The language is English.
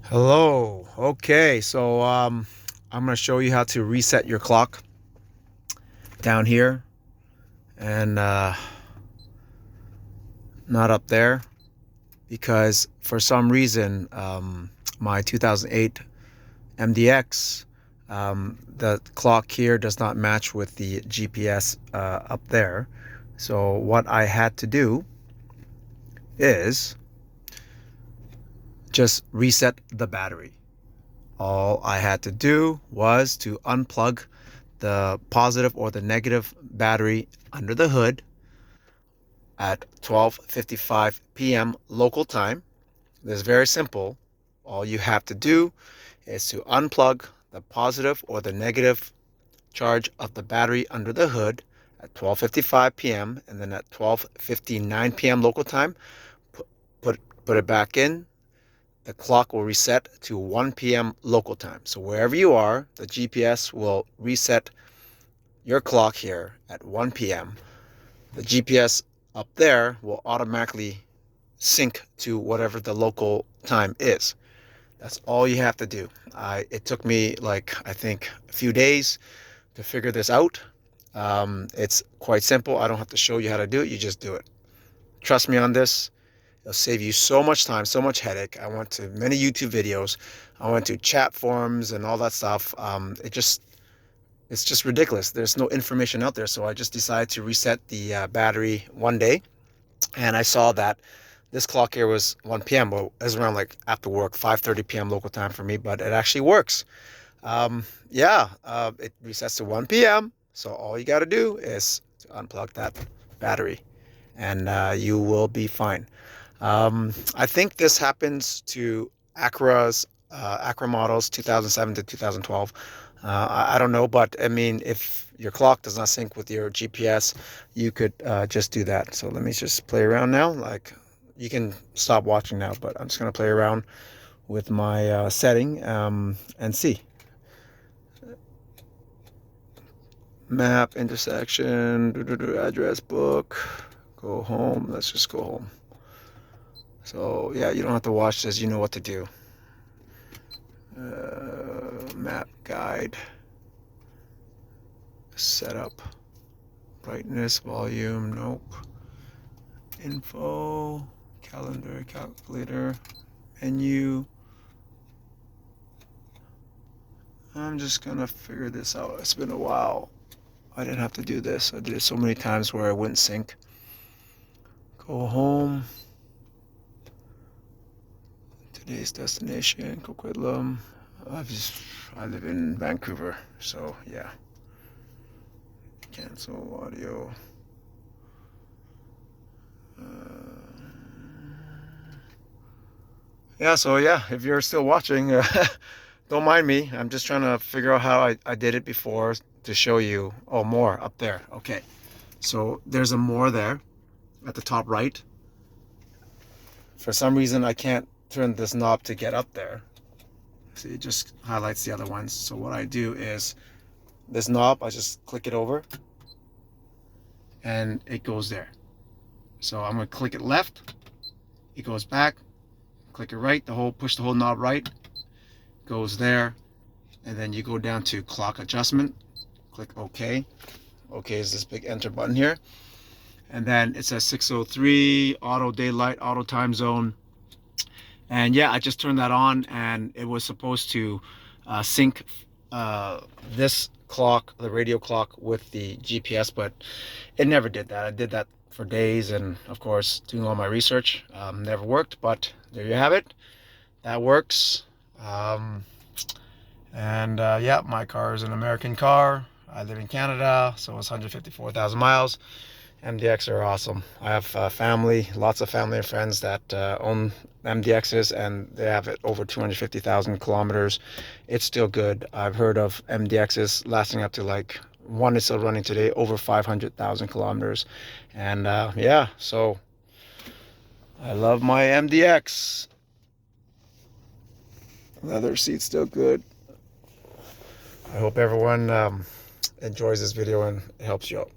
Hello. Okay, so I'm going to show you how to reset your clock down here and not up there because for some reason my 2008 MDX, the clock here does not match with the GPS up there. So what I had to do is just reset the battery. All I had to do was to unplug the positive or the negative battery under the hood at 12:55 p.m. local time. This is very simple. All you have to do is to unplug the positive or the negative charge of the battery under the hood at 12:55 p.m. and then at 12:59 p.m. local time, put, put it back in. The clock will reset to 1 p.m. local time. So wherever you are, the GPS will reset your clock here at 1 p.m. The GPS up there will automatically sync to whatever the local time is. That's all you have to do. It took me I think a few days to figure this out. It's quite simple. I don't have to show you how to do it. You just do it. Trust me on this. It'll save you so much time, so much headache. I went to many YouTube videos. I went to chat forums and all that stuff. It's just ridiculous. There's no information out there. So I just decided to reset the battery one day. And I saw that this clock here was 1 p.m. Well, it was around after work, 5:30 p.m. local time for me, but it actually works. It resets to 1 p.m. So all you got to do is to unplug that battery and you will be fine. I think this happens to Acura models 2007 to 2012. I don't know, but I mean, if your clock does not sync with your GPS, you could just do that. So let me just play around now. You can stop watching now, but I'm just going to play around with my setting and see. Map, intersection, address book, go home. Let's just go home. So yeah, you don't have to watch this. You know what to do. Map guide, setup, brightness, volume, nope. Info, calendar, calculator, menu. I'm just gonna figure this out. It's been a while. I didn't have to do this. I did it so many times where it wouldn't sync. Go home. Today's destination, Coquitlam. I live in Vancouver, so yeah. Cancel audio. If you're still watching, don't mind me. I'm just trying to figure out how I did it before to show you. Oh, more up there. Okay. So there's a more there at the top right. For some reason, I can't turn this knob to get up there. See, it just highlights the other ones. So what I do is this knob, I just click it over and it goes there. So I'm going to click it left. It goes back. Click it right. Push the whole knob right. Goes there. And then you go down to clock adjustment. Click OK. OK is this big enter button here. And then it says 6:03, auto daylight, auto time zone. And yeah, I just turned that on and it was supposed to sync this clock, the radio clock, with the GPS, but it never did that. I did that for days and of course doing all my research never worked, but there you have it. That works. Yeah, my car is an American car. I live in Canada, so it's 154,000 miles. MDX are awesome. I have family, lots of family and friends that own MDXs, and they have it over 250,000 kilometers. It's still good. I've heard of MDXs lasting up to one is still running today, over 500,000 kilometers. And yeah, so I love my MDX. Leather seat's still good. I hope everyone enjoys this video and it helps you out.